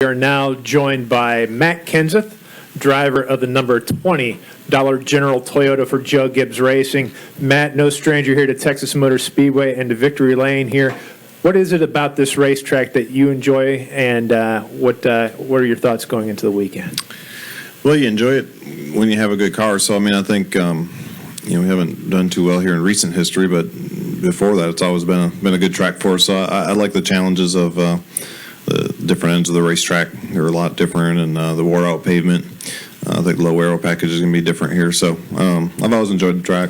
We are now joined by Matt Kenseth, driver of the number $20 General Toyota for Joe Gibbs Racing. Matt, no stranger here to Texas Motor Speedway and to Victory Lane here. What is it about this racetrack that you enjoy, and what are your thoughts going into the weekend? Well, you enjoy it when you have a good car. So, I think, we haven't done too well here in recent history, but before that, it's always been a good track for us. So I like the challenges of the different ends of the racetrack. They're a lot different, and the wore-out pavement. I think the low aero package is going to be different here. So I've always enjoyed the track.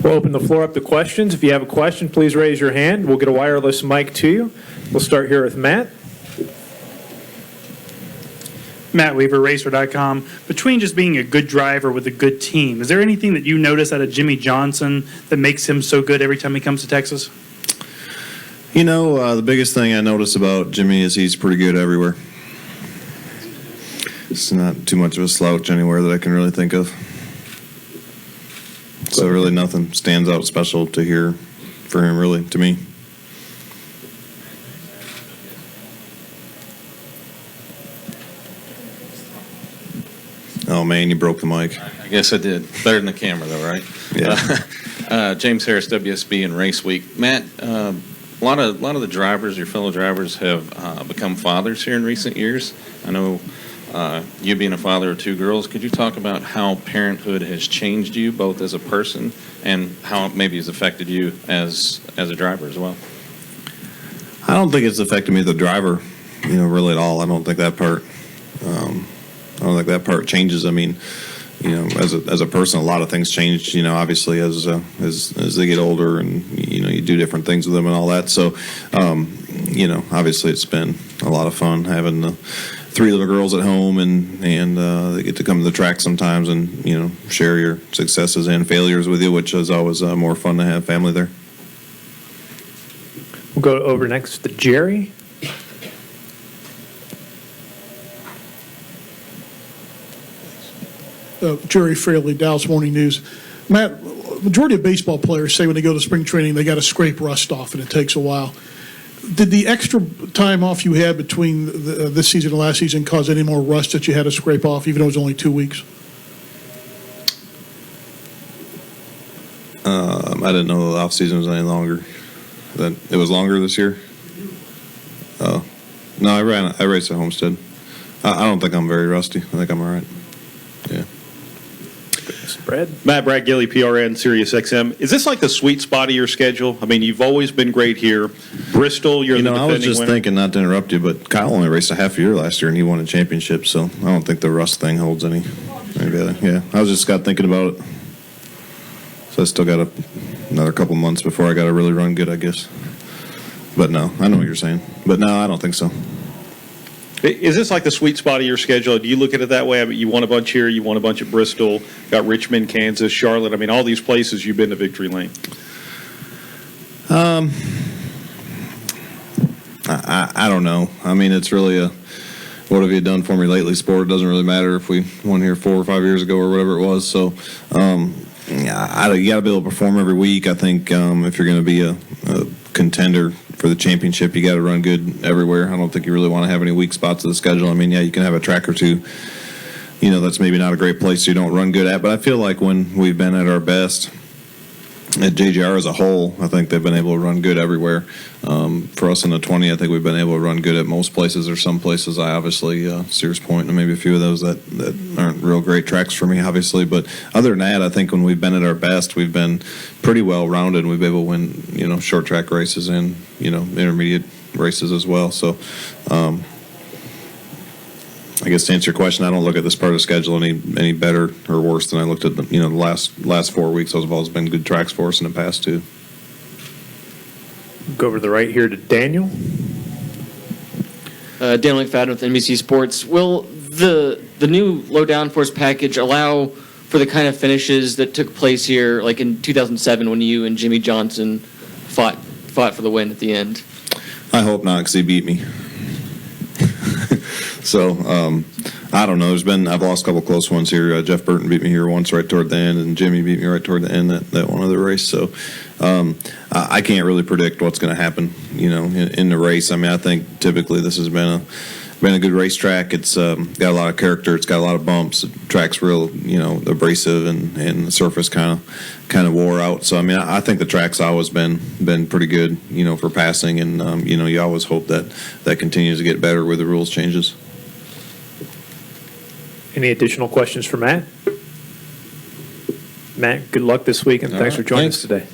We'll open the floor up to questions. If you have a question, please raise your hand. We'll get a wireless mic to you. We'll start here with Matt. Matt Weaver, Racer.com. Between just being a good driver with a good team, is there anything that you notice out of Jimmy Johnson that makes him so good every time he comes to Texas? The biggest thing I notice about Jimmy is he's pretty good everywhere. It's not too much of a slouch anywhere that I can really think of. So really nothing stands out special to hear for him, really, to me. Oh, man, you broke the mic. I guess I did. Better than the camera, though, right? Yeah. James Harris, WSB and Race Week. Matt, a lot of the drivers, your fellow drivers, have become fathers here in recent years. I know you being a father of two girls. Could you talk about how parenthood has changed you, both as a person and how it maybe has affected you as a driver as well? I don't think it's affected me as a driver, really at all. I don't think that part. I don't think that part changes. I mean, as a person, a lot of things change. Obviously as they get older, and you do different things with them and all that. So, obviously it's been a lot of fun having the three little girls at home, and they get to come to the track sometimes and share your successes and failures with you, which is always more fun to have family there. We'll go over next to Jerry. Jerry Fraley, Dallas Morning News. Matt, majority of baseball players say when they go to spring training they got to scrape rust off, and it takes a while. Did the extra time off you had between this season and last season cause any more rust that you had to scrape off, even though it was only 2 weeks? I didn't know the off season was any longer. That it was longer this year. Oh, no, I raced at Homestead. I don't think I'm very rusty. I think I'm all right. Yeah. Brad Gilly, PRN, Sirius XM. Is this like the sweet spot of your schedule? I mean, you've always been great here. Bristol, you're the defending winner. I was just thinking, not to interrupt you, but Kyle only raced a half a year last year, and he won a championship, so I don't think the rust thing holds any. Yeah, I was just thinking about it. So I still got another couple months before I got to really run good, I guess. But no, I know what you're saying. But no, I don't think so. Is this like the sweet spot of your schedule? Do you look at it that way? I mean, you won a bunch here, you won a bunch at Bristol, got Richmond, Kansas, Charlotte. I mean, all these places you've been to Victory Lane. I don't know. I mean, it's really what have you done for me lately sport. It doesn't really matter if we won here 4 or 5 years ago or whatever it was. So, you got to be able to perform every week. I think if you're going to be a contender for the championship, you got to run good everywhere. I don't think you really want to have any weak spots of the schedule. I mean, yeah, you can have a track or two, that's maybe not a great place you don't run good at. But I feel like when we've been at our best at JGR as a whole, I think they've been able to run good everywhere. For us in the 20, I think we've been able to run good at most places. There's some places I obviously, Sears Point and maybe a few of those that aren't real great tracks for me, obviously. But other than that, I think when we've been at our best, we've been pretty well rounded. We've been able to win, short track races and, intermediate races as well. So, I guess to answer your question, I don't look at this part of the schedule any better or worse than I looked at the last 4 weeks. Those have always been good tracks for us in the past too. Go over to the right here to Daniel. Daniel McFadden with NBC Sports. Will the new low downforce package allow for the kind of finishes that took place here, like in 2007 when you and Jimmy Johnson fought for the win at the end? I hope not, because he beat me. So I don't know. I've lost a couple close ones here. Jeff Burton beat me here once right toward the end, and Jimmy beat me right toward the end that one other race. So I can't really predict what's going to happen, in the race. I mean, I think typically this has been a good racetrack. It's got a lot of character. It's got a lot of bumps. The track's real, abrasive, and the surface kind of wore out. So I mean, I think the track's always been pretty good, for passing, and you always hope that continues to get better with the rules changes. Any additional questions for Matt? Matt, good luck this week, and thanks for joining us today.